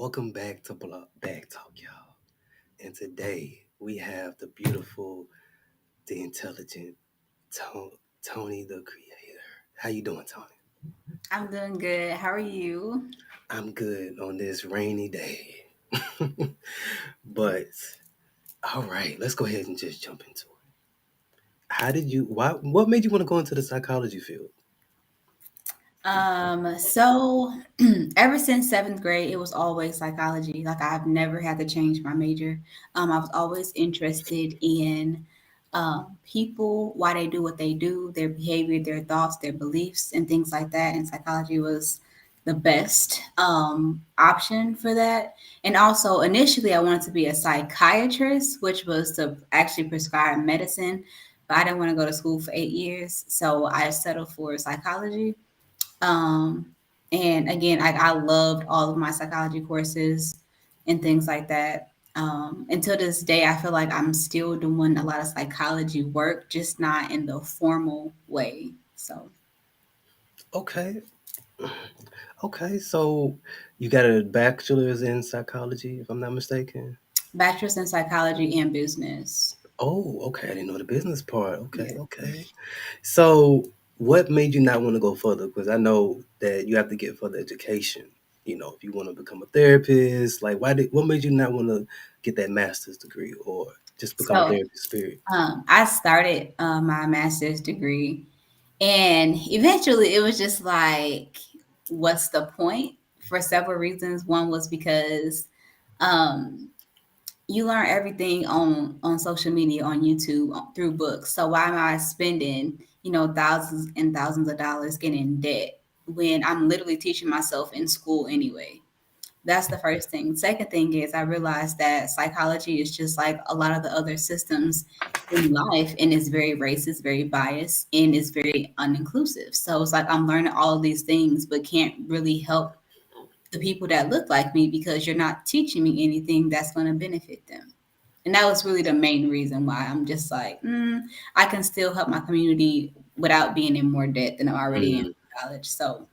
Welcome back to Bag Talk, y'all. And today we have the beautiful, the intelligent Toni, the creator. How you doing, Toni? I'm doing good. How are you? I'm good on this rainy day. But all right, let's go ahead and just jump into it. What made you want to go into the psychology field? So ever since seventh grade, it was always psychology. Like I've never had to change my major. I was always interested in people, why they do what they do, their behavior, their thoughts, their beliefs, and things like that. And psychology was the best option for that. And also, initially, I wanted to be a psychiatrist, which was to actually prescribe medicine, but I didn't want to go to school for 8 years, so I settled for psychology. um, and again, I loved all of my psychology courses and things like that. Until this day, I feel like I'm still doing a lot of psychology work, just not in the formal way. So, Okay. Okay, so you got a bachelor's in psychology, if I'm not mistaken. bachelor's in psychology and business. Oh, okay. I didn't know the business part. Okay, Yeah. okay. So, what made you not want to go further? Because I know that you have to get further education. If you want to become a therapist, like what made you not want to get that master's degree or just become a So, therapist? Period. I started my master's degree, and eventually it was just like, what's the point? For several reasons. One was because um, you learn everything on social media, on YouTube, through books. So why am I spending thousands and thousands of dollars getting in debt when I'm literally teaching myself in school anyway? That's the first thing. Second thing is I realized that psychology is just like a lot of the other systems in life, and it's very racist, very biased, and it's very uninclusive. So it's like I'm learning all of these things but can't really help the people that look like me because you're not teaching me anything that's going to benefit them. And that was really the main reason why I'm just like, I can still help my community without being in more debt than I'm already in Mm. college. So,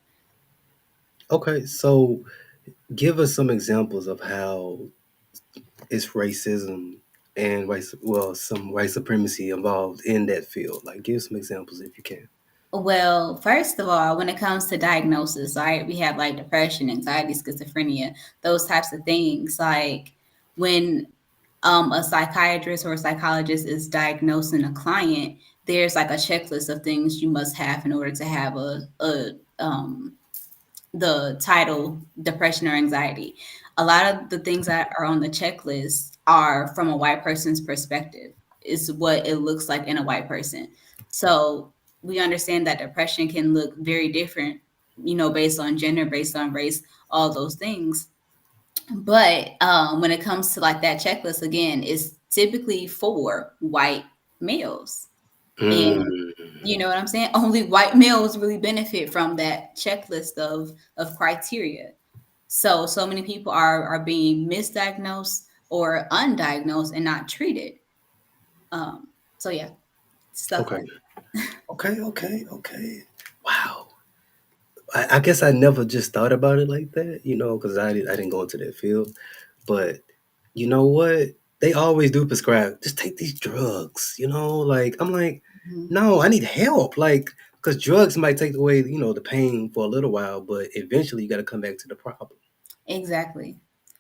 Okay, so give us some examples of how is racism and some white supremacy involved in that field. Like, give some examples if you can. well, first of all, when it comes to diagnosis, right, we have like depression, anxiety, schizophrenia, those types of things. Like when a psychiatrist or a psychologist is diagnosing a client, there's like a checklist of things you must have in order to have the title depression or anxiety. A lot of the things that are on the checklist are from a white person's perspective, is what it looks like in a white person. So we understand that depression can look very different, based on gender, based on race, all those things. But when it comes to like that checklist, again, it's typically for white males. And you Mm. know what I'm saying? Only white males really benefit from that checklist of criteria. So many people are being misdiagnosed or undiagnosed and not treated. So yeah, stuff Okay. like Okay. Wow. I guess I never just thought about it like that, because I didn't go into that field. But you know what? They always do prescribe, just take these drugs, Like, I'm like, that. Mhm. no, I need help. Like, because drugs might take away, the pain for a little while, but eventually you got to come back to the problem. Exactly.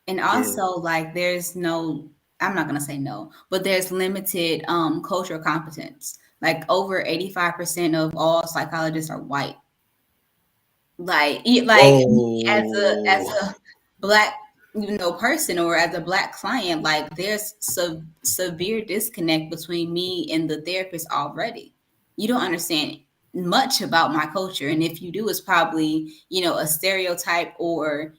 And Yeah. also like there's no, I'm not gonna say no, but there's limited cultural competence. Like over 85% of all psychologists are white. Like me as Whoa. a black person, or as a black client, like there's severe disconnect between me and the therapist already. You don't understand much about my culture, and if you do, it's probably a stereotype, or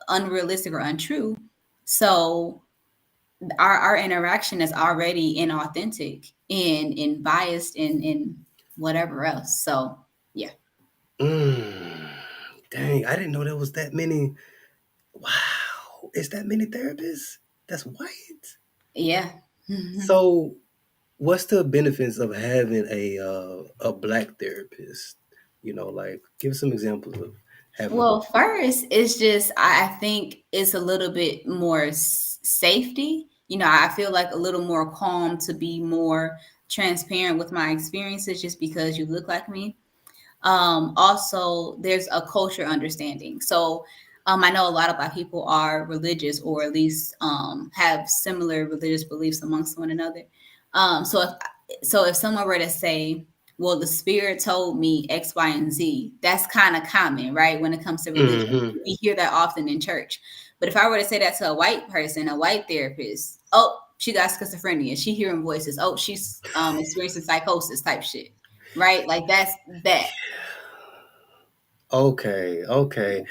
unrealistic or untrue. So our interaction is already inauthentic and biased and whatever else. So yeah. Mm. Dang, I didn't know there was that many. Wow. Is that many therapists? That's white. Yeah. So, what's the benefits of having a black therapist? Like give some examples of having a Well, book? first, it's just I think it's a little bit more safety. I feel like a little more calm to be more transparent with my experiences just because you look like me. Also, there's a culture understanding. So, I know a lot of Black people are religious, or at least have similar religious beliefs amongst one another. So if someone were to say, "Well, the Spirit told me X, Y, and Z," that's kind of common, right? When it comes to religion, Hmm. we hear that often in church. But if I were to say that to a white person, a white therapist, oh, she got schizophrenia. She hearing voices. Oh, she's experiencing psychosis type shit, right? Like that's that. Okay, okay.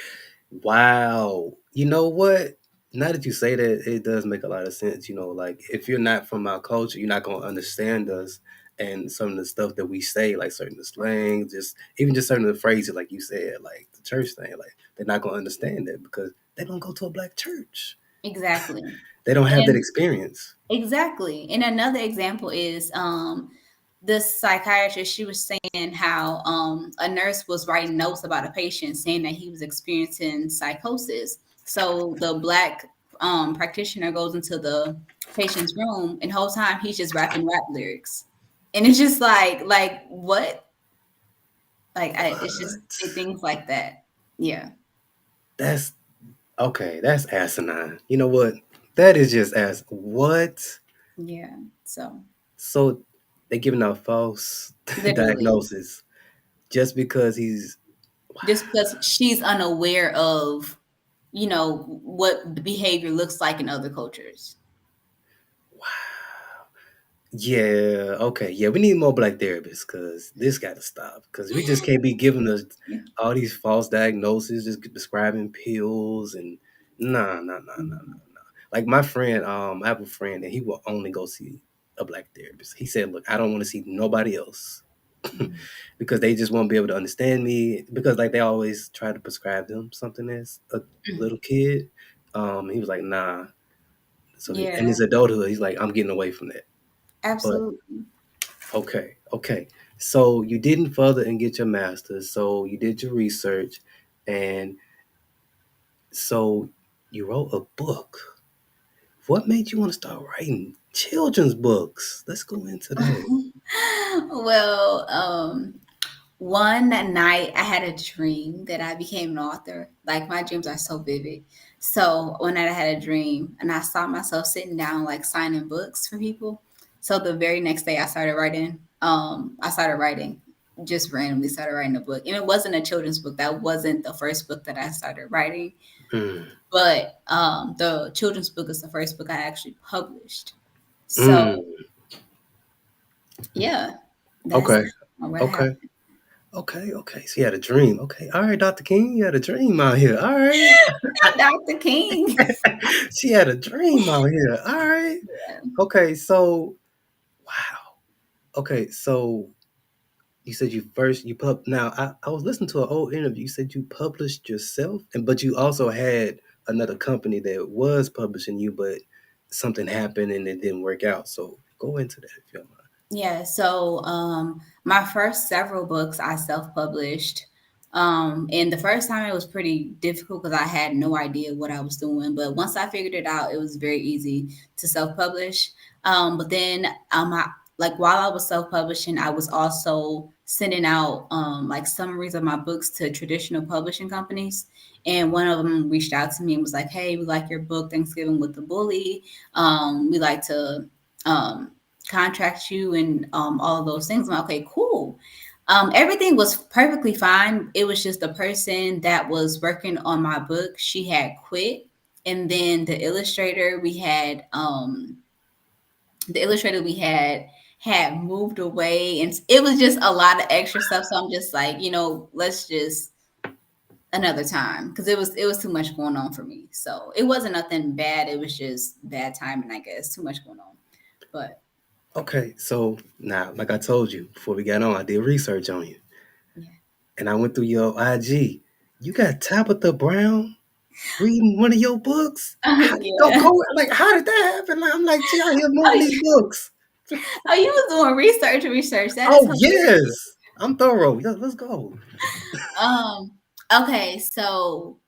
Wow. You know what? Now that you say that, it does make a lot of sense. Like if you're not from our culture, you're not gonna understand us and some of the stuff that we say, like certain slang, just even just certain of the phrases, like you said, like the church thing, like they're not gonna understand that because they don't go to a black church. Exactly. They don't have that And experience. exactly. And another example is the psychiatrist, she was saying how a nurse was writing notes about a patient saying that he was experiencing psychosis. So the black practitioner goes into the patient's room, and the whole time he's just rapping rap lyrics. And it's just like what? It's just What? things like that. Yeah. That's okay. That's asinine. You know what? That is just what? Yeah. So So they giving out false literally, diagnosis just because he's just because she's unaware of what behavior looks like in other cultures. yeah, okay, yeah. We need more black therapists because this got to stop. Because we just can't be giving us all these false diagnoses, just prescribing pills and nah, nah, nah, nah, Mhm. nah. Like my friend, I have a friend and he will only go see a black therapist. He said, "Look, I don't want to see nobody else." Mhm. Because they just won't be able to understand me because like they always try to prescribe them something as a little kid. He was like, nah. So in Yeah, his adulthood, he's like, I'm getting away from that. But absolutely. okay, okay. So you didn't further and get your master's. So you did your research, and so you wrote a book. What made you want to start writing children's books? Let's go into that. Well, one night I had a dream that I became an author. Like my dreams are so vivid. So one night I had a dream and I saw myself sitting down like signing books for people. So the very next day I started writing. I started writing, just randomly started writing a book. And it wasn't a children's book. That wasn't the first book that I started writing. Mm, But the children's book is the first book I actually published. So mm. yeah, that's Okay, what okay. happened. Okay, okay. So you had a dream. Okay. All right, Dr. King, you had a dream out here. All right. Dr. King. She had a dream out here. All right. Okay, so wow. Okay, so you said you now I was listening to an old interview. You said you published yourself and but you also had another company that was publishing you, but something happened and it didn't work out. So go into that if you don't Yeah, so my first several books I self-published. And the first time it was pretty difficult because I had no idea what I was doing. But once I figured it out, it was very easy to self-publish. But then like while I was self-publishing, I was also sending out like summaries of my books to traditional publishing companies. And one of them reached out to me and was like, "Hey, we like your book, Thanksgiving with the Bully. We like to um contract you and all of those things." I'm like, okay, cool. Everything was perfectly fine. It was just the person that was working on my book, she had quit. And then the illustrator we had moved away, and it was just a lot of extra stuff. So I'm just like, let's just another time, because it was too much going on for me. So it wasn't nothing bad. It was just bad timing, I guess. Too much going on. But Okay, so now, like I told you before we got on, I did research on you, yeah. and I went through your IG. You got Tabitha Brown reading one of your books. How, Yeah. like how did that happen? Like, I'm like, she out here moving Oh, these books. oh, you was doing research. That is Oh hilarious. yes, I'm thorough. Let's go. Um, Okay, so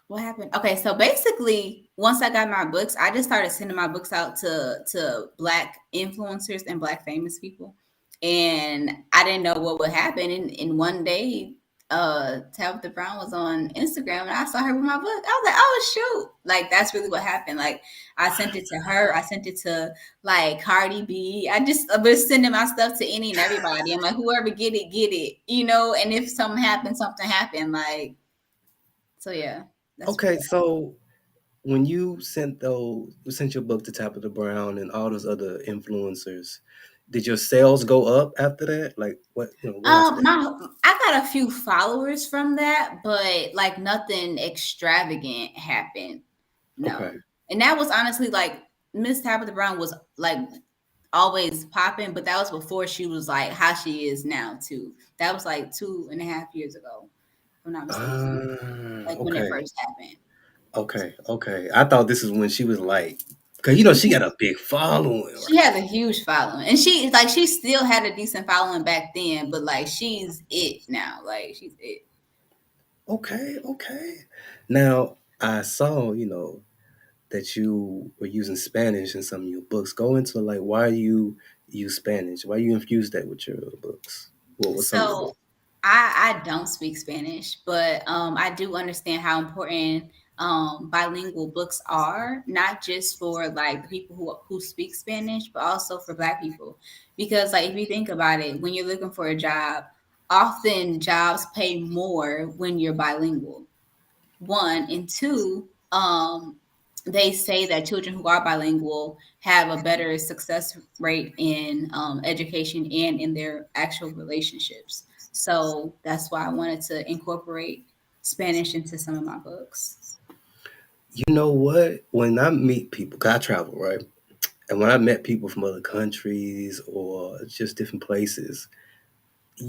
what happened? Okay, so basically, once I got my books, I just started sending my books out to black influencers and black famous people, and I didn't know what would happen. And one day, Tabitha Brown was on Instagram, and I saw her with my book. I was like, oh shoot! Like that's really what happened. Like I sent it to her. I sent it to like Cardi B. I was sending my stuff to any and everybody. I'm like, whoever get it, you know. And if something happened, something happened. Like so, yeah. That's Okay, so when you sent your book to Tabitha Brown and all those other influencers, did your sales go up after that? Like what happened? my I got a few followers from that, but like nothing extravagant happened. Okay. No. And that was honestly like Miss Tabitha Brown was like always popping, but that was before she was like how she is now too. That was like 2.5 years ago, if I'm not mistaken. Like when it Okay. first happened. Okay. Okay. I thought this is when she was like, cause she got a big following, She right? has a huge following. And she still had a decent following back then, but like she's it now. Like she's it. Okay. Okay. Now I saw, that you were using Spanish in some of your books. Go into like why you use Spanish, why you infuse that with your books. What was some of your So books? I don't speak Spanish, but I do understand how important bilingual books are, not just for like the people who speak Spanish, but also for Black people. Because like if you think about it, when you're looking for a job, often jobs pay more when you're bilingual. One and two, they say that children who are bilingual have a better success rate in education and in their actual relationships. So that's why I wanted to incorporate Spanish into some of my books. You know what? When I meet people, 'cause I travel, right? And when I met people from other countries or just different places, I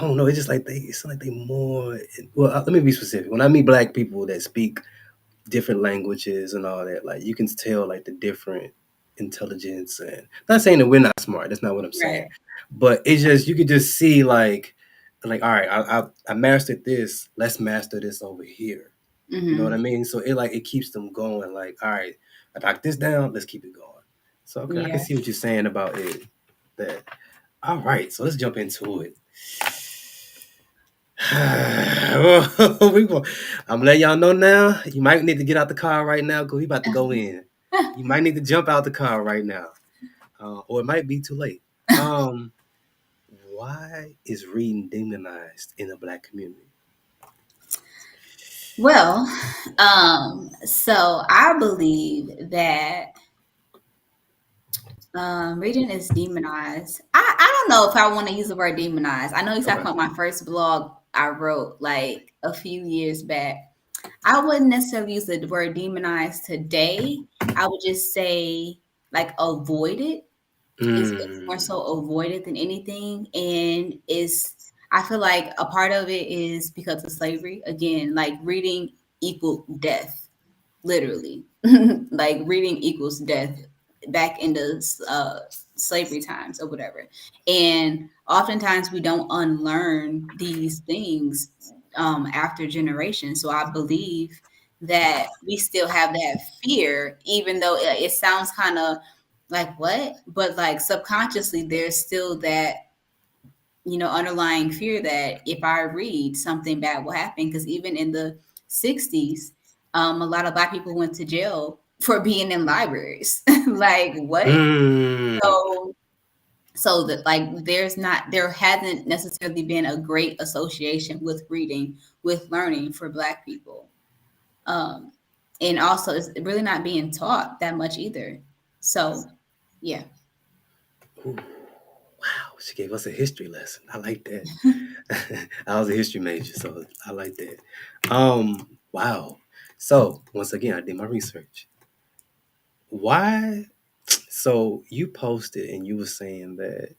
don't know. It's like they more. Well, let me be specific. When I meet black people that speak different languages and all that, like you can tell like the different intelligence. And not saying that we're not smart. That's not what I'm saying. Right. But it's just you could just see like all right, I mastered this. Let's master this over here. You know what I Hmm. mean? So it keeps them going. Like, all right, I knocked this down. Let's keep it going. So okay, I can Yeah. see what you're saying about it. That all right. So let's jump into it. we go. I'm letting y'all know now. You might need to get out the car right now because we about to go in. You might need to jump out the car right now, or it might be too late. Um, why is reading demonized in the black community? Well, so I believe that reading is demonized. I don't know if I want to use the word demonized. I know you're talking Okay. about my first blog I wrote like a few years back. I wouldn't necessarily use the word demonized today. I would just say like avoid it. It's more Mm, so avoided than anything. And is I feel like a part of it is because of slavery. Again, like reading equal death literally. Like reading equals death back in the slavery times or whatever. And oftentimes we don't unlearn these things after generations. So I believe that we still have that fear, even though it sounds kind of like what, but like subconsciously there's still that underlying fear that if I read, something bad will happen. Because even in the 60s, a lot of Black people went to jail for being in libraries. Like, what? mm. So, so that like there hasn't necessarily been a great association with reading, with learning for Black people. Um, and also, it's really not being taught that much either. So, yeah. Ooh, wow, she gave us a history lesson. I like that. I was a history major, so I like that. Wow. So once again, I did my research. Why? So you posted and you were saying that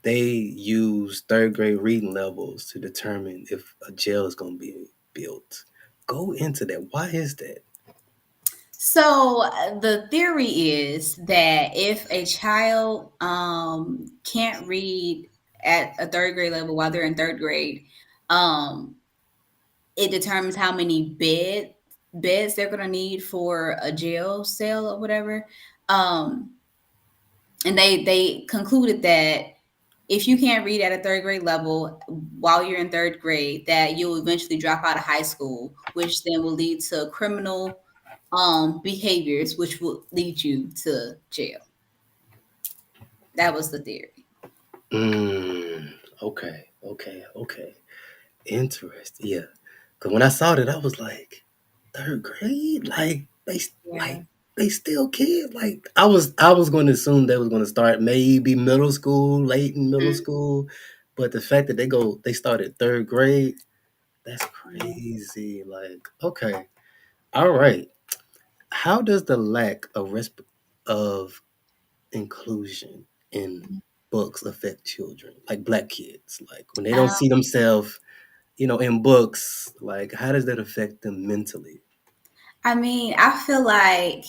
they use third grade reading levels to determine if a jail is going to be built. Go into that. Why is that? So the theory is that if a child can't read at a third grade level while they're in third grade, Um, it determines how many beds they're gonna need for a jail cell or whatever. Um, and they concluded that if you can't read at a third grade level while you're in third grade, that you'll eventually drop out of high school, which then will lead to criminal behaviors, which will lead you to jail. That was the theory. Mm, okay. Interesting. Yeah. Because when I saw that, I was like, third grade? Yeah. Like they still kids. Like I was going to assume they was going to start maybe middle school, late in middle Mhm. school, but the fact that they started third grade, that's Yeah. crazy. Like, okay, all right. How does the lack of inclusion in books affect children, like black kids, like when they don't Um, see themselves, in books, like how does that affect them mentally? I mean, I feel like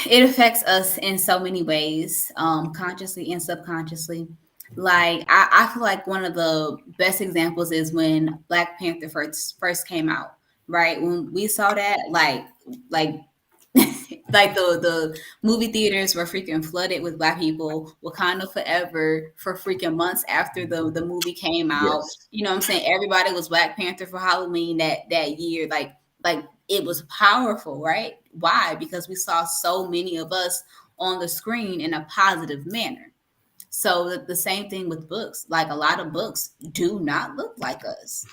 it affects us in so many ways, consciously and subconsciously. Like I feel like one of the best examples is when Black Panther first came out. Right when we saw that, like like the movie theaters were freaking flooded with Black people. Wakanda Forever for freaking months after the movie came out. Yes. You know what I'm saying? Everybody was Black Panther for Halloween that year. Like it was powerful, right? Why? Because we saw so many of us on the screen in a positive manner. So the same thing with books. Like a lot of books do not look like us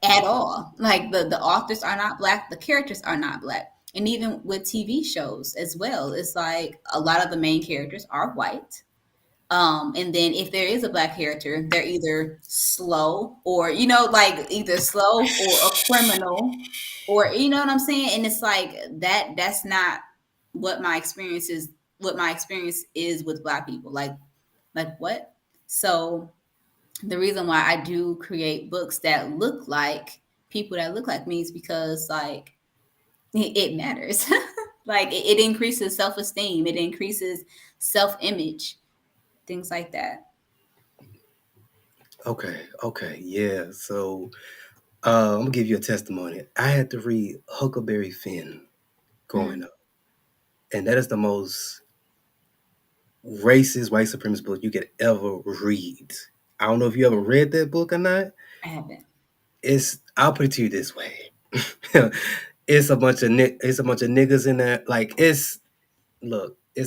at all. Like the authors are not Black, the characters are not Black. And even with TV shows as well, it's like a lot of the main characters are white. And then if there is a Black character, they're either slow or, like either slow or a criminal, or you know what I'm saying? And it's like that's not what my experience is what my experience is with Black people. Like what? So the reason why I do create books that look like people that look like me is because like it matters. Like it increases self-esteem, it increases self-image, things like that. Okay, yeah. So I'm gonna give you a testimony. I had to read Huckleberry Finn growing Mhm. up, and that is the most racist white supremacist book you could ever read. I don't know if you ever read that book or not. I haven't. I'll put it to you this way. It's a bunch of niggas in there. Like it's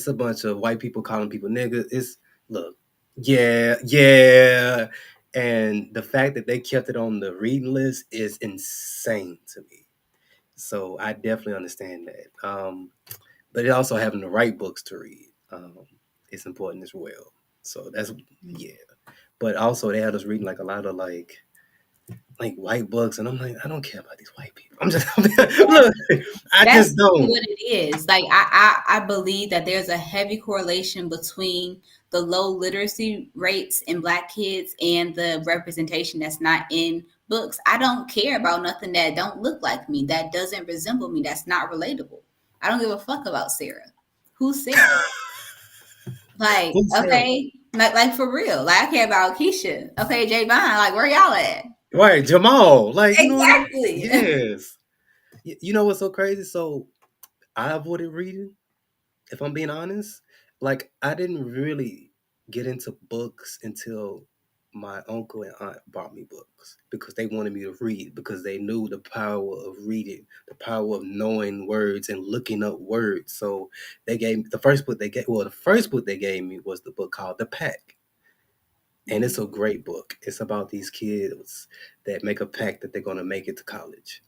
a bunch of white people calling people niggas. Look, yeah. And the fact that they kept it on the reading list is insane to me. So I definitely understand that. But it also having the right books to read, is important as well. So that's yeah. But also they had us reading like a lot of like white books, and I'm like, I don't care about these white people. I'm just look, I That's just really don't. what it is. Like I believe that there's a heavy correlation between the low literacy rates in Black kids and the representation that's not in books. I don't care about nothing that don't look like me, that doesn't resemble me, that's not relatable. I don't give a fuck about Sarah. Who's Sarah? Like, Who's Sarah? okay, like for real. Like I care about Keisha. Okay, Jay Vine. Like where y'all at? Right, Jamal. Like, you know what I'm Exactly. yes. You know what's so crazy? So I avoided reading, if I'm being honest. Like I didn't really get into books until my uncle and aunt bought me books because they wanted me to read because they knew the power of reading, the power of knowing words and looking up words. So they gave me the first book they gave me was the book called The Pack. And it's a great book. It's about these kids that make a pact that they're going to make it to college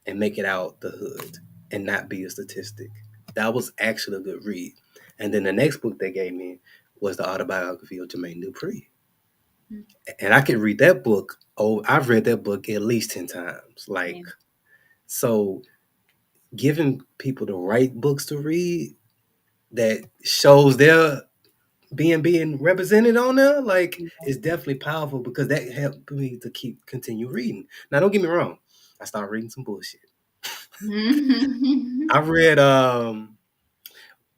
and make it out the hood and not be a statistic. That was actually a good read. And then the next book they gave me was the autobiography of Jermaine Dupri. And I could read that book. Oh, I've read that book at least 10 times. Yeah. Like, so giving people the right books to read that shows their being represented on there, like, is definitely powerful because that helped me to continue reading. Now, don't get me wrong. I started reading some bullshit. I read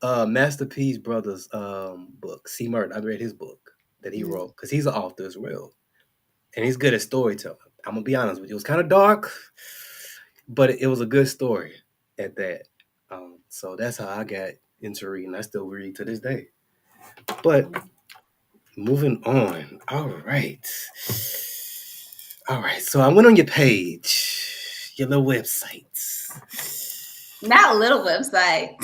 Master P's brother's book, C. Murder. I read his book that he wrote because he's an author as well. and he's good at storytelling. I'm gonna be honest with you. It was kind of dark, but it was a good story at that. So that's how I got into reading. I still read to this day. But moving on. All right. So I went on your page, your little website. Not a little website.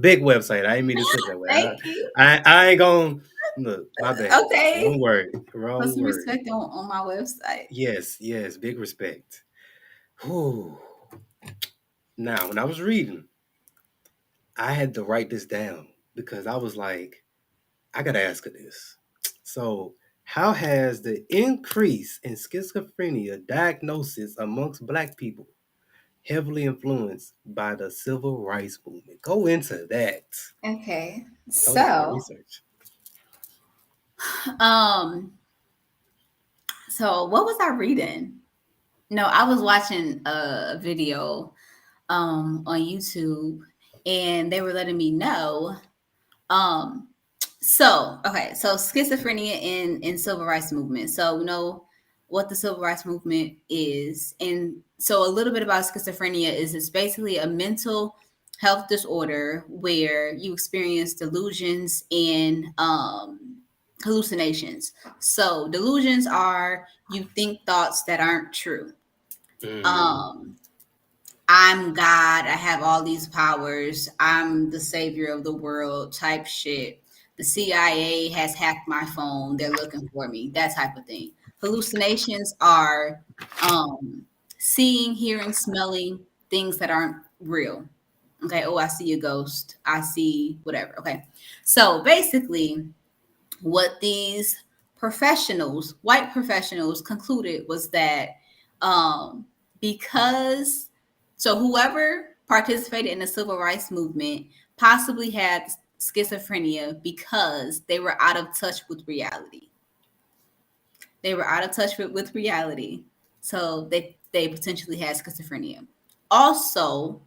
Big website. I didn't mean to say it that way. Thank you. I ain't gonna look. My bad. Okay. Wrong word. Put Wrong some word. respect on my website. Yes. Yes. Big respect. Whew. Now, when I was reading, I had to write this down because I was like, I gotta ask her this. So, how has the increase in schizophrenia diagnosis amongst Black people heavily influenced by the civil rights movement? Go into that. Okay. That was my So, research. um, so what was I reading? No, I was watching a video on YouTube, and they were letting me know. Um so schizophrenia in civil rights movement. So we know what the civil rights movement is. And so a little bit about schizophrenia is it's basically a mental health disorder where you experience delusions and hallucinations. So delusions are you think thoughts that aren't true. Mm, Um I'm God, I have all these powers, I'm the savior of the world type shit. The CIA has hacked my phone, they're looking for me, that type of thing. Hallucinations are seeing, hearing, smelling things that aren't real. Okay, oh, I see a ghost, I see whatever. Okay, so basically, what these professionals, white professionals, concluded was that um, because so whoever participated in the civil rights movement possibly had schizophrenia because they were out of touch with reality. They were out of touch with reality, so they potentially had schizophrenia. Also,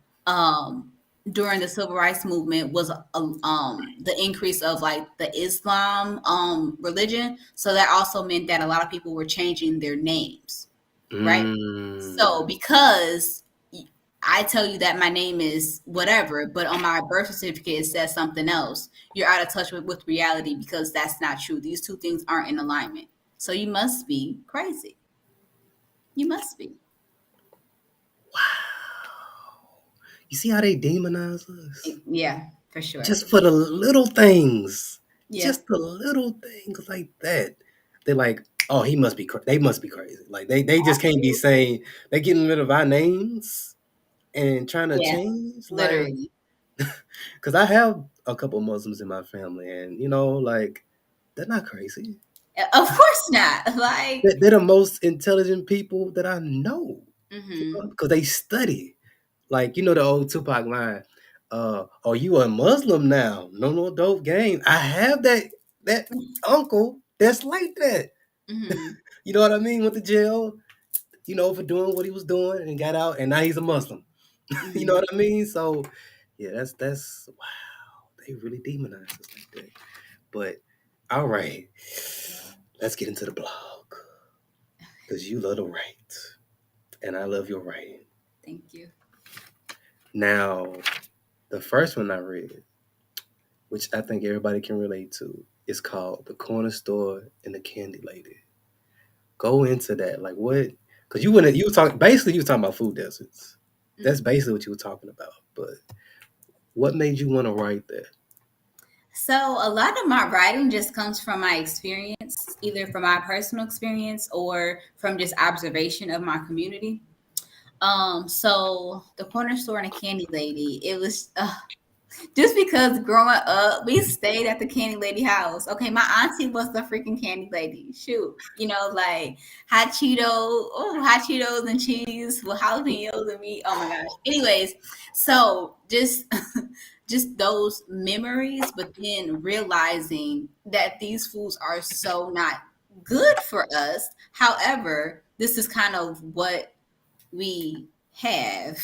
during the civil rights movement was the increase of like the Islam religion, so that also meant that a lot of people were changing their names, right? So mm. because I tell you that my name is whatever, but on my birth certificate it says something else. You're out of touch with reality because that's not true. These two things aren't in alignment. So you must be crazy. You must be. You see how they demonize us? Yeah, for sure. Just for the little things. Yeah. Just the little things like that. They're like, oh, he must be they must be crazy. Like they just can't be Absolutely. saying they getting rid of our names and trying to Yeah, change. Like, literally. because I have a couple Muslims in my family, and like they're not crazy. Of course not. Like, They're the most intelligent people that I know. hmm Because they study. Like, the old Tupac line, are you a Muslim now? No, no, dope game. I have that uncle that's like that. hmm You know what I mean? Went to jail, for doing what he was doing and got out, and now he's a Muslim. You know hmm what I mean? So yeah, that's wow. They really demonize us like that. But all right, let's get into the blog. Because you love to write. And I love your writing. Thank you. Now, the first one I read, which I think everybody can relate to, is called The Corner Store and the Candy Lady. Go into that. Like what? Because you were talking, basically you were talking about food deserts. That's Mhm. basically what you were talking about. But what made you want to write that? So a lot of my writing just comes from my experience, either from my personal experience or from just observation of my community. So the corner store and a candy lady, it was just because growing up, we stayed at the candy lady house. Okay, my auntie was the freaking candy lady. Shoot, like hot Cheetos and cheese with jalapenos and meat. Oh my gosh. Anyways, so just just those memories, but then realizing that these foods are so not good for us. However, this is kind of what we have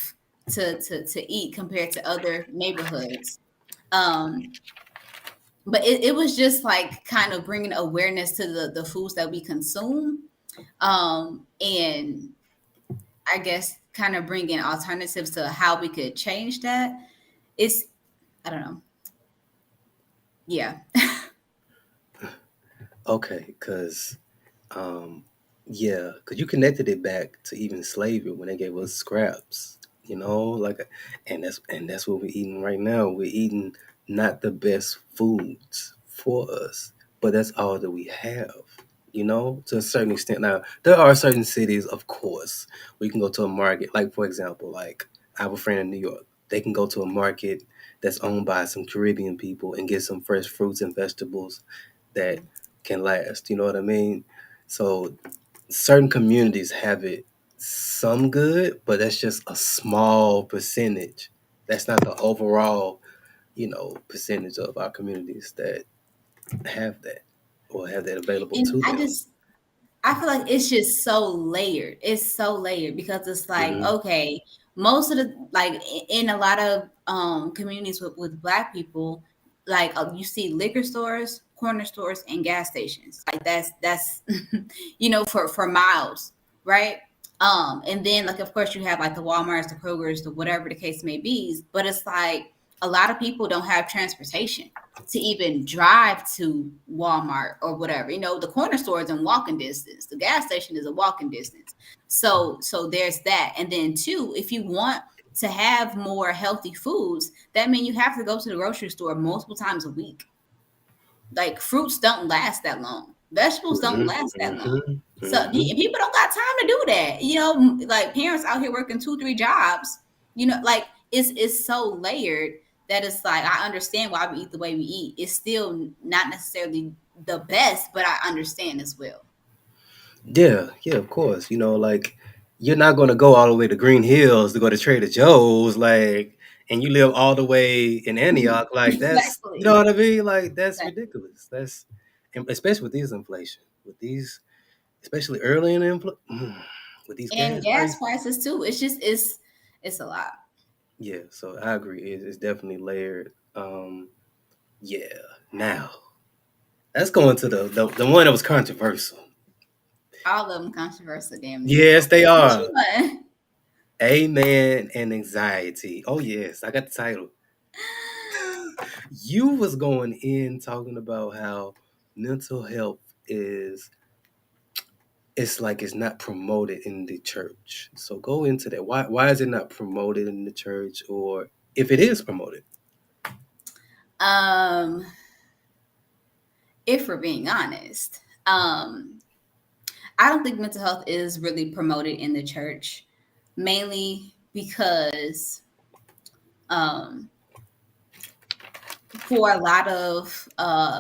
to eat compared to other neighborhoods. Um, but it was just like kind of bringing awareness to the foods that we consume, and I guess kind of bringing alternatives to how we could change that. It's, I don't know. Yeah. Okay, because um, yeah, because you connected it back to even slavery when they gave us scraps, like, and that's what we're eating right now. We're eating not the best foods for us, but that's all that we have. To a certain extent. Now, there are certain cities, of course, where you can go to a market. Like, for example, like I have a friend in New York. They can go to a market that's owned by some Caribbean people and get some fresh fruits and vegetables that can last. You know what I mean? So certain communities have it some good, but that's just a small percentage. That's not the overall, percentage of our communities that have that or have that available And to them. I feel like it's just so layered. It's so layered because it's like, Hmm. okay, most of the, like, in a lot of communities with black people, like, you see liquor stores, corner stores, and gas stations. Like that's for miles, right? And then, like, of course you have like the Walmarts, the Krogers, the whatever the case may be, but it's like a lot of people don't have transportation to even drive to Walmart or whatever. The corner store is in walking distance. The gas station is a walking distance. So there's that. And then two, if you want to have more healthy foods, that means you have to go to the grocery store multiple times a week. Like, fruits don't last that long. Vegetables don't Hmm. last that long. Hmm. So Hmm. people don't got time to do that. Like, parents out here working 2, 3 jobs. Like, it's so layered that it's like, I understand why we eat the way we eat. It's still not necessarily the best, but I understand as well. Yeah, yeah, of course. Like you're not gonna go all the way to Green Hills to go to Trader Joe's, like, and you live all the way in Antioch, like that's, you know Exactly. what I mean? Like that's Exactly. ridiculous. And especially with these inflation, especially early in the with these And gas gas prices. prices too. It's a lot. Yeah, so I agree. It's definitely layered. Yeah. Now let's go into the one that was controversial. All of them controversial, damn near. Yes, they Which are. one? Amen and anxiety. Oh yes, I got the title. You was going in talking about how mental health is it's like it's not promoted in the church. So go into that. Why is it not promoted in the church, or if it is promoted? Um, if we're being honest. I don't think mental health is really promoted in the church, mainly because um, for a lot of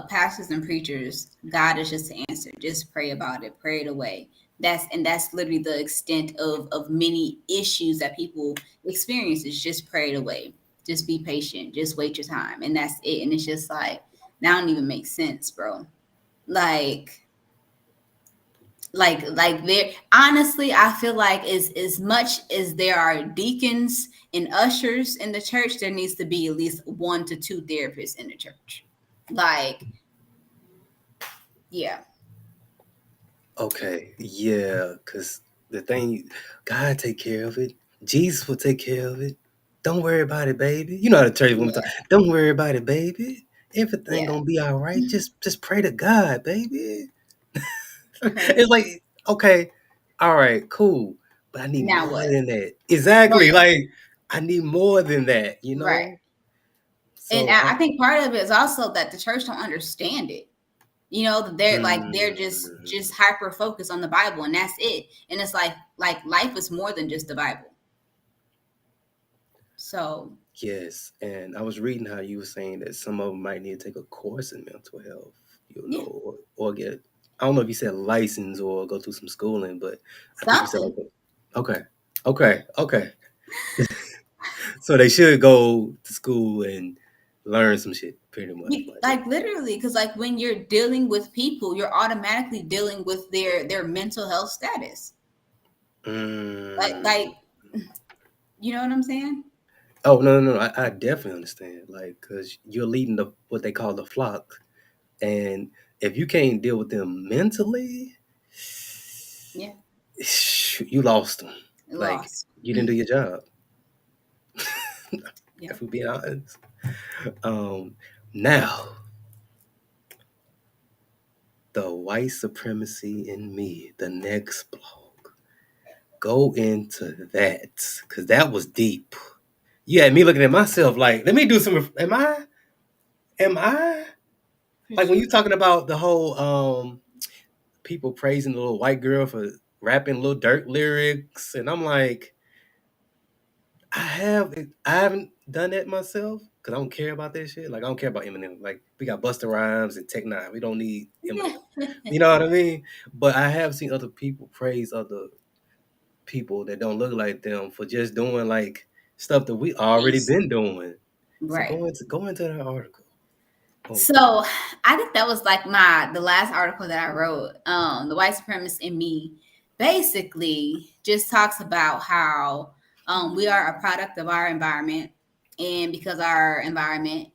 pastors and preachers, God is just the answer. Just pray about it, pray it away. That's literally the extent of many issues that people experience. Is just pray it away. Just be patient. Just wait your time, and that's it. And it's just like, that don't even make sense, bro. Like, there, honestly, I feel like, as much as there are deacons and ushers in the church, there needs to be at least 1 to 2 therapists in the church. Like, yeah. Okay, yeah, because the thing, God take care of it. Jesus will take care of it. Don't worry about it, baby. You know how the church women talk. Yeah. Don't worry about it, baby. Everything Yeah. gonna be all right. Just pray to God, baby. It's Crazy. like, okay, all right, cool, but I need Now more what? than that. Exactly, Right. like I need more than that. Right. And So, I think part of it is also that the church don't understand it. They're just mm, hyper focused on the Bible, and that's it. And it's like life is more than just the Bible. So yes, and I was reading how you were saying that some of them might need to take a course in mental health, yeah, or get. I don't know if you said license or go through some schooling, but I think you said like, something. okay, okay. So they should go to school and learn some shit, pretty much, like. Like, literally, because like, when you're dealing with people, you're automatically dealing with their mental health status. Like Mm, like you know what I'm saying? Oh no, I definitely understand. Like, cause you're leading the what they call the flock, and if you can't deal with them mentally, Yeah, you lost them. Like, lost. you didn't do your job. Yeah. If we're being honest. Um, Now the white supremacy in me, the next blog. Go into that, cause that was deep. You had me looking at myself like, let me do some. Am I For like when you sure. talking about the whole people praising the little white girl for rapping little dirt lyrics, and I'm like, I haven't done that myself because I don't care about that shit. Like I don't care about Eminem. Like we got Busta Rhymes and Tech Nine. We don't need Eminem. You know what I mean? But I have seen other people praise other people that don't look like them for just doing like stuff that we already Yes. been doing. So Right. go into that article. Oh, So I think that was like the last article that I wrote. The white supremacist in me basically just talks about how we are a product of our environment, and because our environment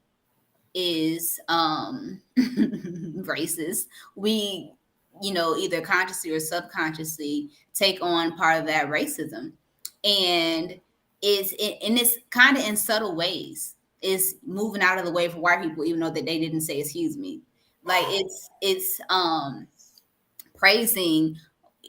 is racist, we, either consciously or subconsciously take on part of that racism, and it's kind of in subtle ways. It's moving out of the way for white people, even though that they didn't say excuse me. Like it's praising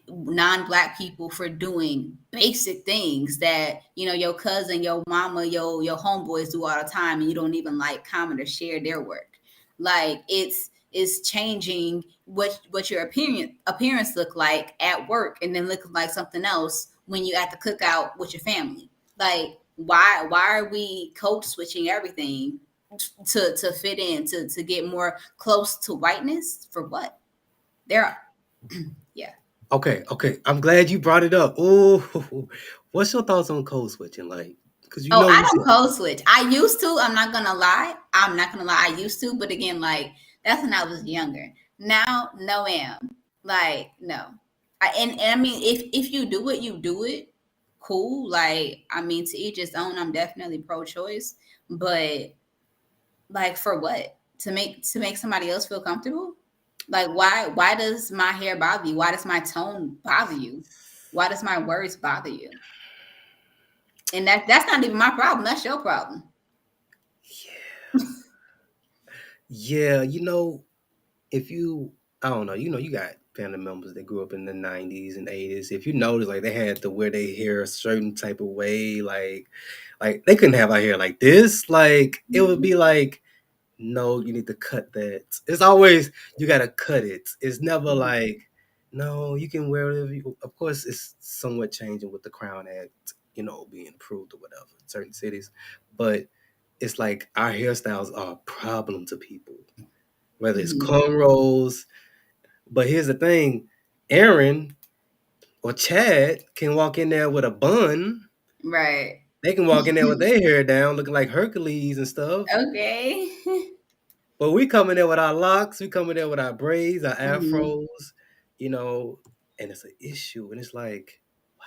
non-black people for doing basic things that your cousin, your mama, your homeboys do all the time, and you don't even like comment or share their work. Like it's changing what your appearance look like at work, and then looking like something else when you at the cookout with your family. Like why are we code switching everything to fit in, to get more close to whiteness? For what? There, yeah. okay. I'm glad you brought it up. Oh, what's your thoughts on code switching? Like, because Oh, I you said don't code switch. I used to. I'm not gonna lie. I'm not gonna lie. I used to, but again, like that's when I was younger. Now, no, am like no. And I mean, if you do it, you do it. Cool. Like I mean, to each his own. I'm definitely pro-choice, but like for what? To make somebody else feel comfortable? Like why does my hair bother you? Why does my tone bother you? Why does my words bother you? And that's not even my problem. That's your problem. yeah, if you I don't know, you got family members that grew up in the 90s and 80s. If you notice, like they had to wear their hair a certain type of way, like they couldn't have our hair like this. Like it would be like, no, you need to cut that. It's always you gotta cut it. It's never Mhm. like, no, you can wear whatever you. Of course, it's somewhat changing with the Crown Act, being approved or whatever in certain cities, but it's like our hairstyles are a problem to people, whether it's Mhm. cornrows. But here's the thing, Aaron or Chad can walk in there with a bun. Right. They can walk in there with their hair down, looking like Hercules and stuff. Okay. But we come in there with our locks, we come in there with our braids, our Mhm. afros, you know, and it's an issue. And it's like, wow.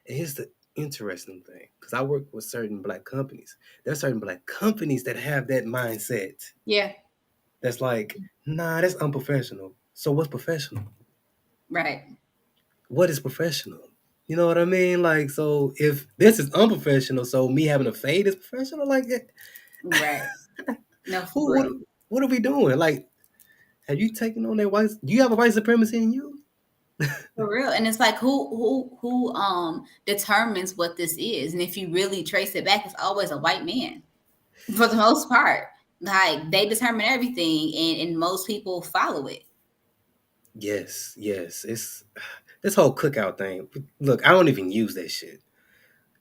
And here's the interesting thing, because I work with certain black companies. There's certain black companies that have that mindset. Yeah. That's like, nah, that's unprofessional. So what's professional? Right. What is professional? You know what I mean? Like, so if this is unprofessional, so me having a fade is professional, like, Right. No, for who, real. what are we doing? Like, have you taken on that white? Do you have a white supremacy in you? For real. And it's like who determines what this is? And if you really trace it back, it's always a white man for the most part. Like they determine everything, and most people follow it. Yes. It's this whole cookout thing. Look, I don't even use that shit.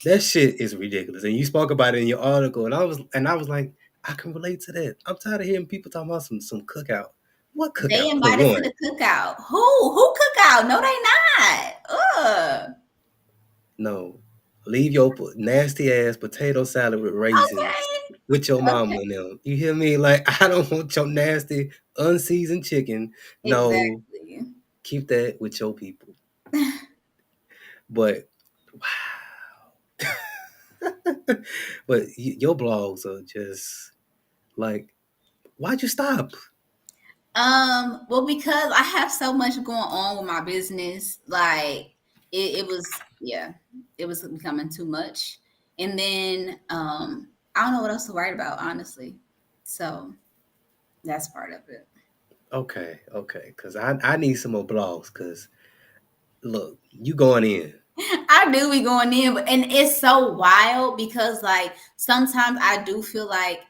That shit is ridiculous. And you spoke about it in your article, and I was like, I can relate to that. I'm tired of hearing people talking about some cookout. What They cookout? For invited to one, the cookout. Who cookout? No, they not. Ugh. no. Leave your nasty ass potato salad with raisins Okay. with your mama Okay. and them. You hear me? Like, I don't want your nasty, unseasoned chicken. No, Exactly. keep that with your people. But wow. But your blogs are just like, why'd you stop? Well, because I have so much going on with my business, like it was, yeah, it was becoming too much. And then I don't know what else to write about, honestly. So that's part of it. Okay, okay, because I need some more blogs. Because look, you going in. I do be going in, but and it's so wild because like sometimes I do feel like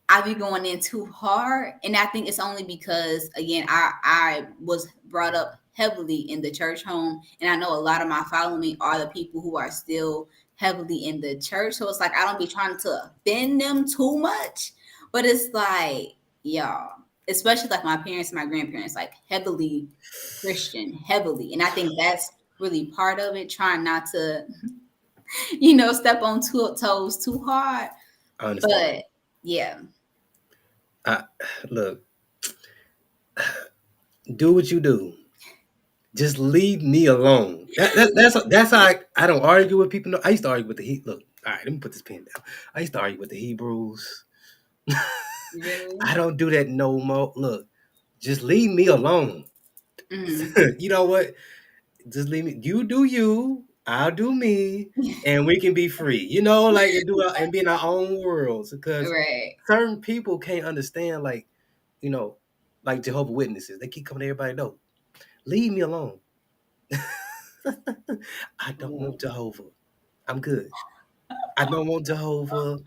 I be going in too hard, and I think it's only because again I was brought up heavily in the church home, and I know a lot of my following are the people who are still heavily in the church. So it's like I don't be trying to offend them too much, but it's like y'all, especially like my parents and my grandparents, like heavily Christian, heavily, and I think that's really part of it. Trying not to step on toes too hard, I understand. but yeah. I look, do what you do. Just leave me alone. That's how I don't argue with people. No, I used to argue with the Look, all right, let me put this pen down. I used to argue with the Hebrews. Really? I don't do that no more. Look, just leave me alone. Mm. You know what? Just leave me. You do you. I'll do me, and we can be free. Like and be in our own worlds. Because Right. certain people can't understand, you know, like Jehovah Witnesses. They keep coming to everybody. No, leave me alone. I don't Yeah. want Jehovah. I'm good. I don't want Jehovah.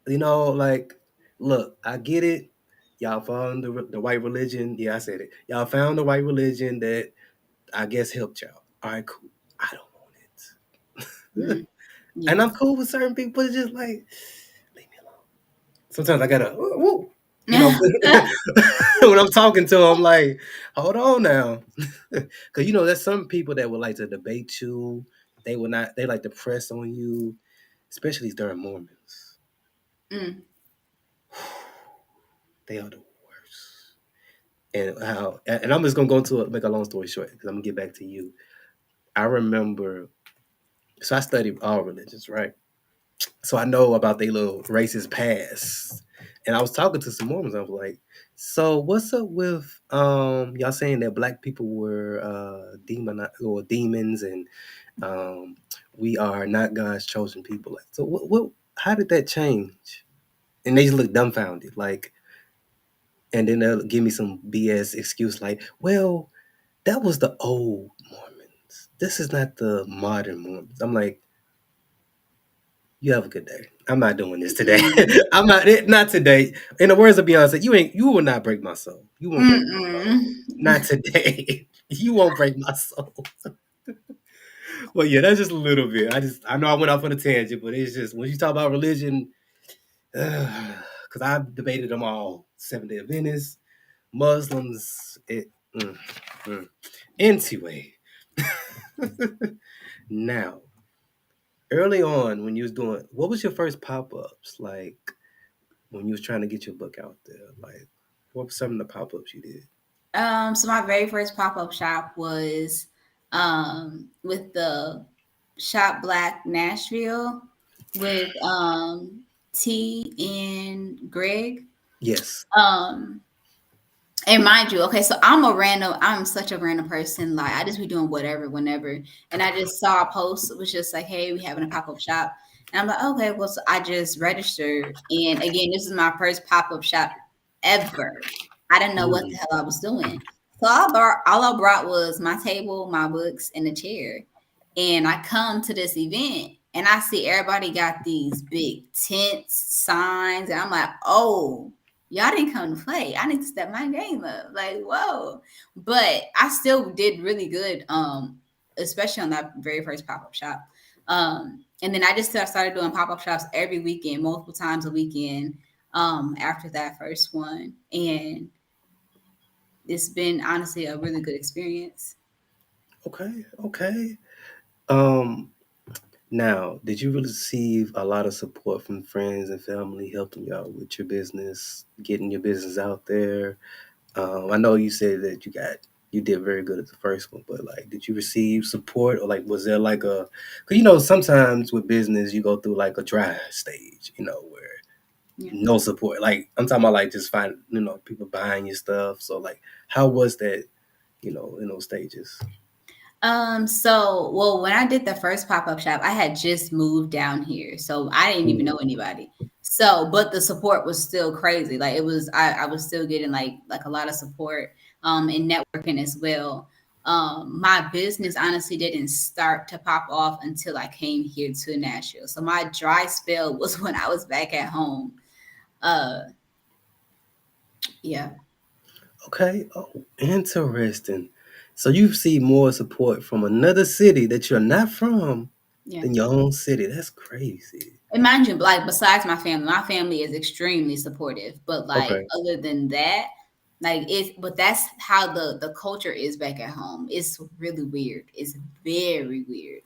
Like, look, I get it. Y'all found the white religion. Yeah, I said it. Y'all found the white religion that I guess helped y'all. All right, cool. I don't want it. Mm. And Yeah. I'm cool with certain people, but it's just like, leave me alone. Sometimes I gotta, woo, you know, when I'm talking to them, like, hold on now. Because, there's some people that would like to debate you. They will not, they like to press on you, especially during Mormons. Mm. They are the worst. And I'm just gonna go into make a long story short because I'm gonna get back to you. I remember, so I studied all religions, right? So I know about their little racist past. And I was talking to some Mormons. I was like, "So what's up with y'all saying that black people were demon or demons and um, we are not God's chosen people?" Like, so what? How did that change? And they just look dumbfounded, like, and then they'll give me some BS excuse like, "Well, that was the old Mormons. This is not the modern Mormons." I'm like, "You have a good day. I'm not doing this today. Mm. I'm not today." In the words of Beyonce, you will not break my soul. You won't break my soul. Mm-mm. Not today. You won't break my soul. Well, yeah, that's just a little bit. I know I went off on a tangent, but it's just when you talk about religion, because I've debated them all. Seventh Day Adventists, Muslims. Mm, mm. Anyway, now early on when you was doing, what was your first pop ups like? When you was trying to get your book out there? Like, what were some of the pop ups you did? So my very first pop-up shop was with the Shop Black Nashville with T and Greg. Yes. Um And mind you, okay, so I'm such a random person. Like I just be doing whatever, whenever. And I just saw a post, it was just like, hey, we having a pop-up shop. And I'm like, okay, well, so I just registered. And again, this is my first pop-up shop ever. I didn't know what the Mm. hell I was doing. So all I brought was my table, my books, and a chair. And I come to this event and I see everybody got these big tents, signs, and I'm like, oh, y'all didn't come to play. I need to step my game up. Like, whoa. But I still did really good, especially on that very first pop-up shop. And then I just started doing pop-up shops every weekend, multiple times a weekend, after that first one. And it's been honestly a really good experience. Okay. Okay. Um. Now, did you receive a lot of support from friends and family helping you out with your business, getting your business out there? I know you said that you got you did very good at the first one, but like, did you receive support, or like, was there like a? Because you know, sometimes with business, you go through like a dry stage, where Yeah. no support. Like I'm talking about, like just find people buying your stuff. So like, how was that? In those stages. Well, when I did the first pop-up shop, I had just moved down here. So I didn't even know Mm. anybody. So, but the support was still crazy. Like it was, I was still getting like a lot of support, and networking as well. My business honestly didn't start to pop off until I came here to Nashville. So my dry spell was when I was back at home. Uh, yeah, Okay. Oh, interesting. So you see more support from another city that you're not from yeah. than your own city. That's crazy. And mind you, like besides my family is extremely supportive. But like Okay. other than that, like it's but that's how the culture is back at home. It's really weird. It's very weird.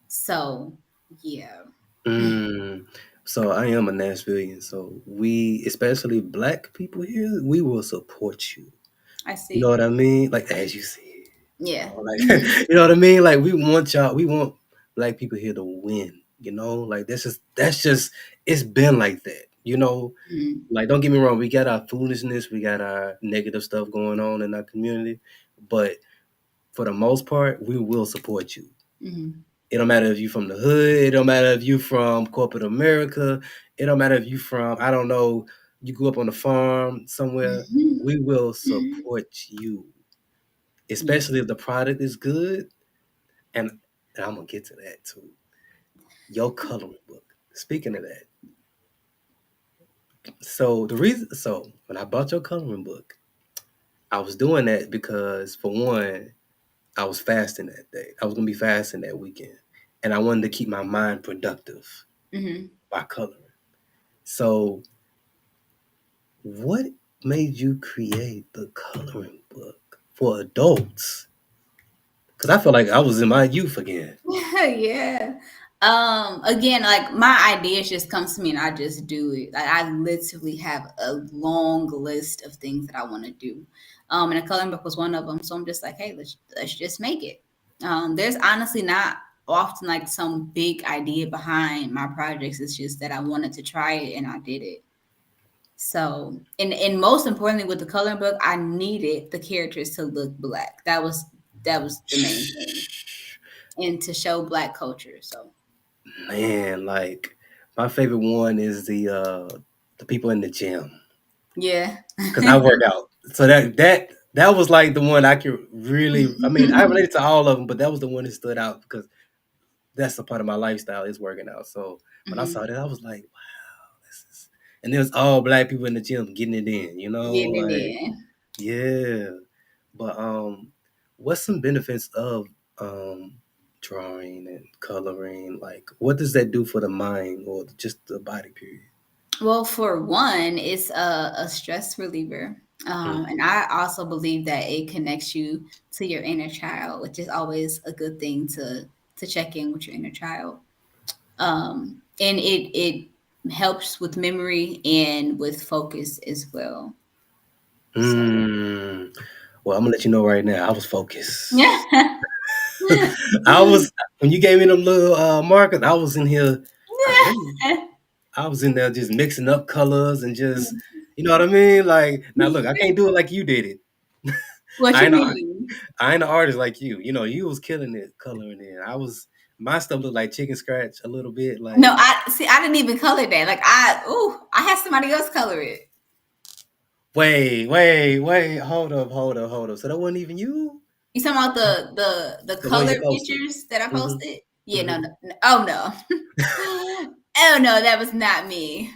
So yeah. Mm. So I am a Nashvilleian. So we, especially black people here, we will support you. I You know see. what I mean? Like as you see, Yeah. like you know what I mean? Like we want y'all, we want black people here to win. Like that's just it's been like that. Mhm. Like don't get me wrong, we got our foolishness, we got our negative stuff going on in our community, but for the most part, we will support you. Mhm. It don't matter if you from the hood. It don't matter if you from corporate America. It don't matter if you from, I don't know, you grew up on a farm somewhere. Mhm. We will Mhm. support you, Yeah. especially if the product is good. And I'm gonna get to that too. Your coloring book. Speaking of that, so when I bought your coloring book, I was doing that because for one, I was fasting that day. I was gonna be fasting that weekend, and I wanted to keep my mind productive Mhm. by coloring. So, what made you create the coloring book for adults? Because I feel like I was in my youth again. Yeah. Again, like my ideas just comes to me and I just do it. Like I literally have a long list of things that I want to do. And a coloring book was one of them. So I'm just like, hey, let's just make it. There's honestly not often like some big idea behind my projects. It's just that I wanted to try it and I did it. So, and most importantly with the coloring book, I needed the characters to look black. That was the main thing, and to show black culture. So Man, like my favorite one is the people in the gym yeah. because I work out. So that was like the one I could really. I mean, I related to all of them, but that was the one that stood out because that's a part of my lifestyle is working out. So when I saw Mhm. that, I was like, wow, this is. And there's all black people in the gym getting it in. Getting it Like in. yeah. But what's some benefits of drawing and coloring? Like, what does that do for the mind or just the body? Period. Well, for one, it's a stress reliever. Mm. And I also believe that it connects you to your inner child, which is always a good thing to check in with your inner child. And it helps with memory and with focus as well. So Mm. Well, I'm gonna let you know right now. I was focused. yeah. I was when you gave me them little markers. I was in here. Like, I was in there just mixing up colors and just, you know what I mean? Like, now look, I can't do it like you did it. What I you ain't, a- mean? I ain't an artist like you. You was killing it coloring it. My stuff looked like chicken scratch a little bit. No, Like, I see. I didn't even color that. Like I had somebody else color it. wait, hold up. So that wasn't even you? You talking about the The one color you posted. pictures that I Hmm. posted? Yeah, no, Hmm. no, no. Oh no, oh no, that was not me.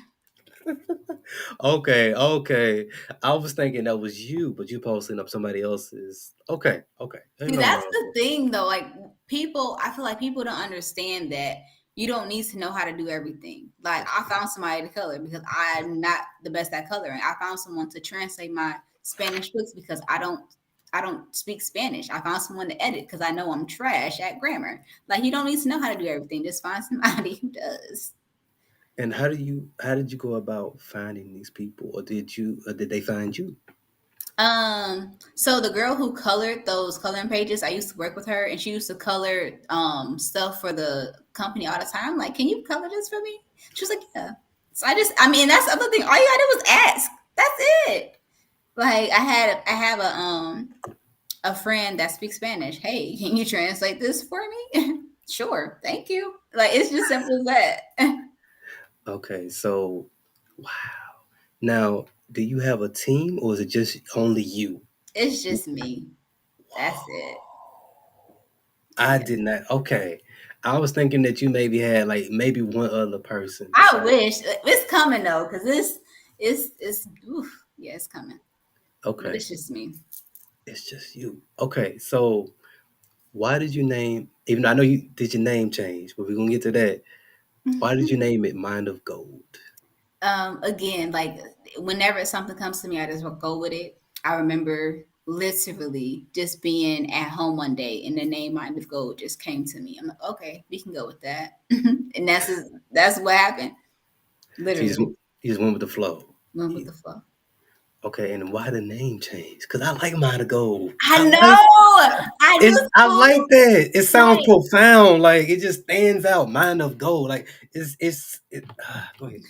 Okay. I was thinking that was you, but you posting up somebody else's. Okay. Ain't See, nothing that's wrong the with thing though. Like people, I feel like people don't understand that you don't need to know how to do everything. Like I found somebody to color because I'm not the best at coloring. I found someone to translate my Spanish books because I don't speak Spanish. I found someone to edit because I know I'm trash at grammar. Like you don't need to know how to do everything. Just find somebody who does. And how did you go about finding these people, or did they find you? So the girl who colored those coloring pages, I used to work with her, and she used to color stuff for the company all the time. Like, can you color this for me? She was like, yeah. So I mean, that's the other thing. All you gotta do was ask. That's it. Like, I have a friend that speaks Spanish. Hey, can you translate this for me? Sure, thank you. Like, it's just simple as that. Okay, so wow. Now, do you have a team or is it just only you? It's just me. That's it. I Yeah. did not. Okay. I was thinking that you maybe had like maybe one other person I besides. wish it's coming though, because it's oof, yeah, it's coming. But Okay. it's just me. It's just you. Okay. So why did you name, even though I know you did your name change, but we're gonna get to that. Why did you name it Mind of Gold? Again, like whenever something comes to me, I just go with it. I remember literally just being at home one day and the name Mind of Gold just came to me. I'm like, okay, we can go with that. And that's what happened. So you just, Literally. you just went with the flow. Went with You- the flow. Okay, and why the name change? Because I like Mind of Gold. I know. I do I like too. that. It sounds Like profound. Like it just stands out. Mind of Gold. Like go ahead.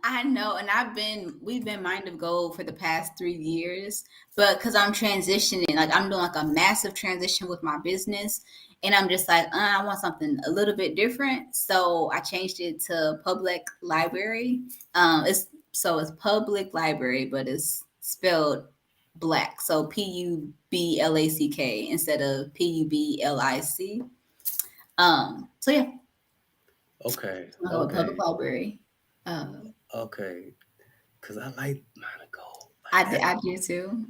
I know, and we've been Mind of Gold for the past 3 years, but because I'm transitioning, like I'm doing like a massive transition with my business, and I'm just like, I want something a little bit different, so I changed it to Public Library. It's Public Library, but it's spelled black, so PUBLACK instead of PUBLIC. So yeah, Okay. I'll go with Public Okay. Library. Uh, Okay. Because I like Mind of Gold. I, Like that. I do too.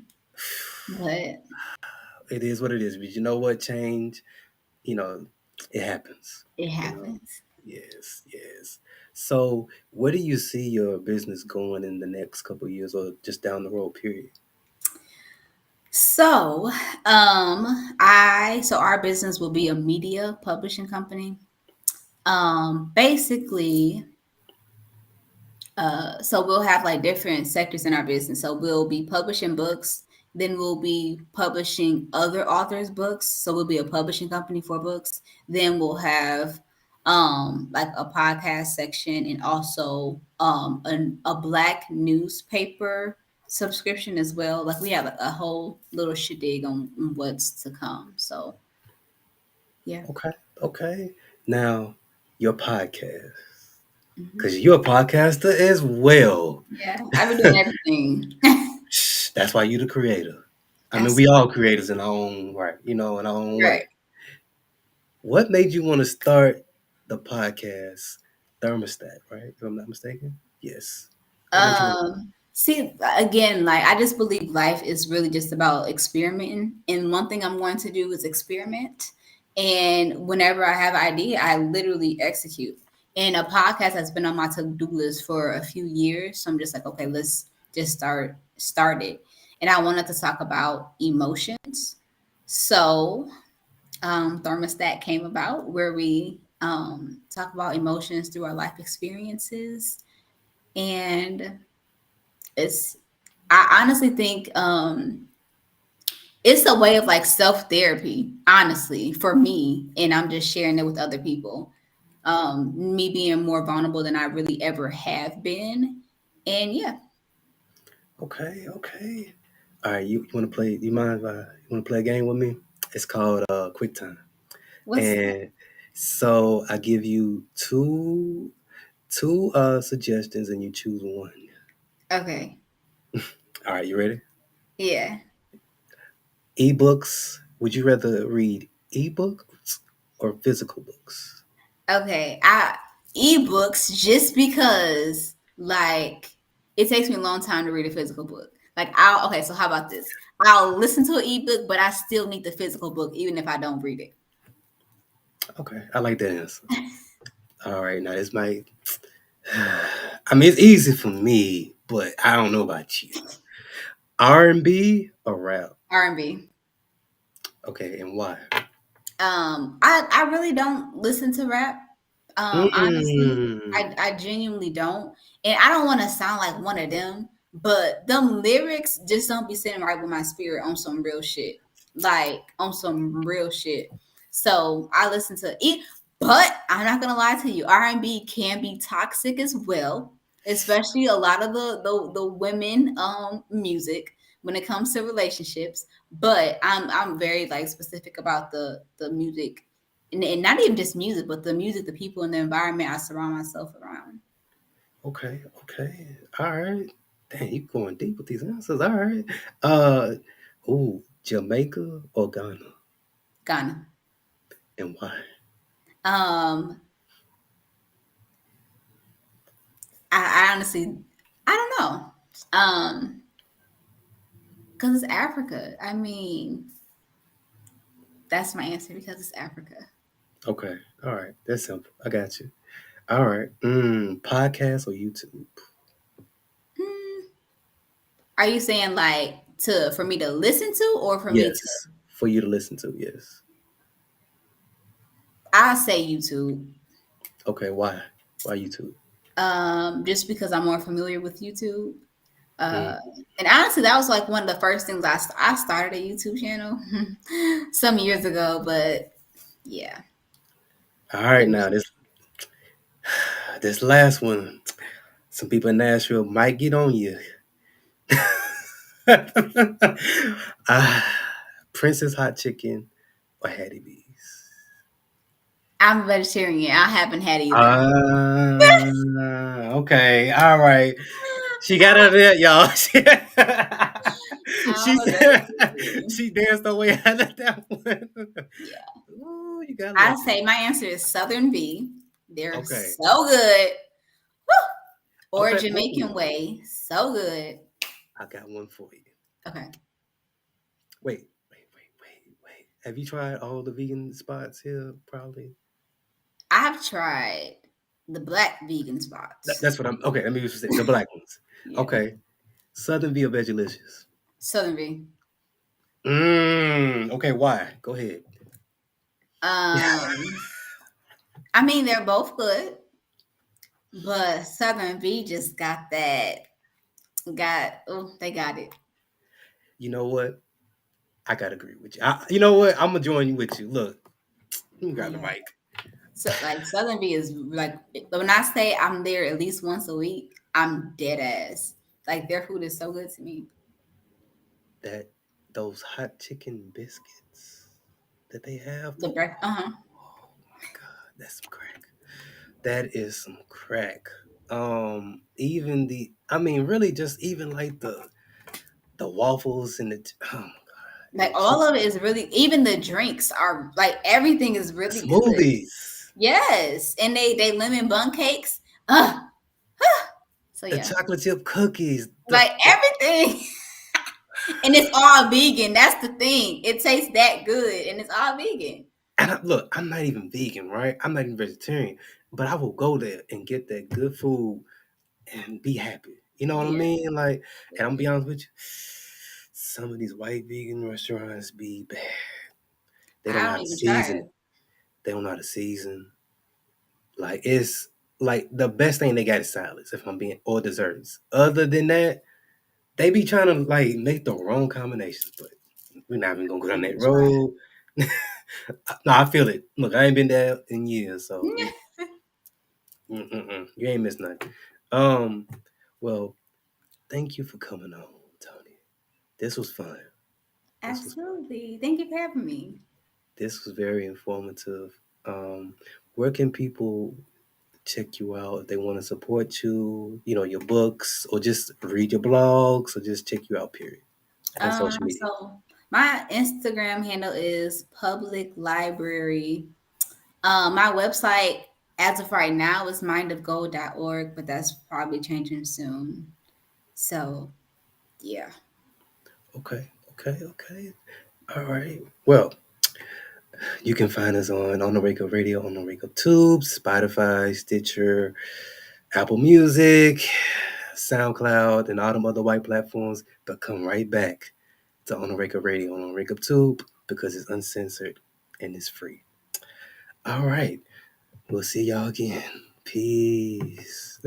But It is what it is. But you know what? Change. You know, it happens. it You know. happens. Yes. Yes. So, where do you see your business going in the next couple of years, or just down the road? Period. So, so our business will be a media publishing company. Basically, so we'll have like different sectors in our business. So we'll be publishing books, then we'll be publishing other authors' books. So we'll be a publishing company for books. Then we'll have like a podcast section and also a black newspaper subscription as well. Like we have a whole little shindig on what's to come. So yeah. Okay. Okay. Now, your podcast, Hmm. because you're a podcaster as well. Yeah, I've been doing everything. That's why you're the creator. I mean, That's we all creators in our own right, in our own right. way. What made you want to start the podcast Thermostat, right? If I'm not mistaken. Yes. What made you want See, again, like I just believe life is really just about experimenting. And one thing I'm going to do is experiment. And whenever I have an idea, I literally execute. And a podcast has been on my to-do list for a few years. So I'm just like, okay, let's just start it. And I wanted to talk about emotions. So Thermostat came about where we talk about emotions through our life experiences. And it's I honestly think it's a way of like self therapy, honestly, for me, and I'm just sharing it with other people. Me being more vulnerable than I really ever have been, and yeah, Okay, okay. All right, you want to play? You mind if you want to play a game with me? It's called Quick Time, what's and so I give you two suggestions, and you choose one. okay? All right, you ready? Yeah, Ebooks. Would you rather read ebooks or physical books? okay. I ebooks just because like it takes me a long time to read a physical book. Like I'll okay, so how about this? I'll listen to an ebook, but I still need the physical book even if I don't read it. Okay, I like that answer. All right, now this might. I mean, it's easy for me, but I don't know about you. R&B or rap? R&B. Okay, and why? I really don't listen to rap. Honestly, Mm. I genuinely don't, and I don't want to sound like one of them. but them lyrics just don't be sitting right with my spirit on some real shit. Like on some real shit. So I listen to it, but I'm not gonna lie to you, R&B can be toxic as well, especially a lot of the women music when it comes to relationships. But I'm very like specific about the music, and not even just music, but the music, the people, and the environment I surround myself around. Okay, okay. All right. Dang, you going deep with these answers. All right. Uh Jamaica or Ghana? Ghana. And why? Um, I honestly, I don't know. Because it's Africa. I mean, that's my answer because it's Africa. Okay. All right. That's simple. I got you. All right. Podcast or YouTube? Hmm. Are you saying like to for me to listen to or for me to? Yes. For you to listen to, yes. I say YouTube. Okay, why? Why YouTube? Just because I'm more familiar with YouTube. Mm. Uh, and honestly, that was like one of the first things I started a YouTube channel some years ago. But yeah, All right, it now was. this last one. Some people in Nashville might get on you. ah, Princess Hot Chicken or Hattie B's? I'm a vegetarian. I haven't had either. Okay, all right. She got it there, y'all. I'm she a said vegetarian. she danced her way out of that one. Yeah. Ooh, you gotta I love it. say my answer is Southern V. They're Okay, so good. Woo! Or okay. Jamaican Ooh, Way. So good. I got one for you. Okay. Wait. Have you tried all the vegan spots here? Probably. I've tried the black vegan spots. That's what I'm. Okay, let me just say the black ones. Yeah. Okay, Southern Via Vegelicious. Southern V. Okay, why? Go ahead. Um, I mean they're both good, but Southern V just got that they got it. You know what? I gotta agree with you. You know what? I'm gonna join you with you. Look, let me grab the Yeah. mic. So like Southern V is like when I say I'm there at least once a week, I'm dead ass. Like their food is so good to me. That those hot chicken biscuits that they have. The breakfast, Oh my god, that's some crack. That is some crack. Even I mean, really, just even like the waffles and oh my god, and like the all chicken, of it is really. Even the drinks are like everything is the really good. smoothies, Yes, and they lemon bun cakes. Uh, so the yeah, chocolate chip cookies, like everything, and it's all vegan. That's the thing. It tastes that good, and it's all vegan. and look, I'm not even vegan, right? I'm not even vegetarian, but I will go there and get that good food and be happy. You know what I Yeah, mean? Like, and I'm gonna be honest with you, some of these white vegan restaurants be bad. They don't I know how don't to even try season it. it. They don't know how to season. Like it's like the best thing they got is salads, if I'm being or desserts. Other than that, they be trying to like make the wrong combinations, but we're not even gonna I go don't down that even try road. No, I feel it. Look, I ain't been there in years, so it. you ain't missed nothing. Um, well, thank you for coming on, Tony. This was fun. This was fun. Absolutely. Thank you for having me. This was very informative. Where can people check you out if they want to support you, your books, or just read your blogs, or just check you out, period, on social media? So my Instagram handle is public library. My website, as of right now, is mindofgold.org, but that's probably changing soon. So yeah. Okay. All right. Well, you can find us on the Rako Radio, on the Rako Tube, Spotify, Stitcher, Apple Music, SoundCloud, and all them other white platforms. But come right back to On the Rako Radio, on the Rako Tube, because it's uncensored and it's free. All right. We'll see y'all again. Peace.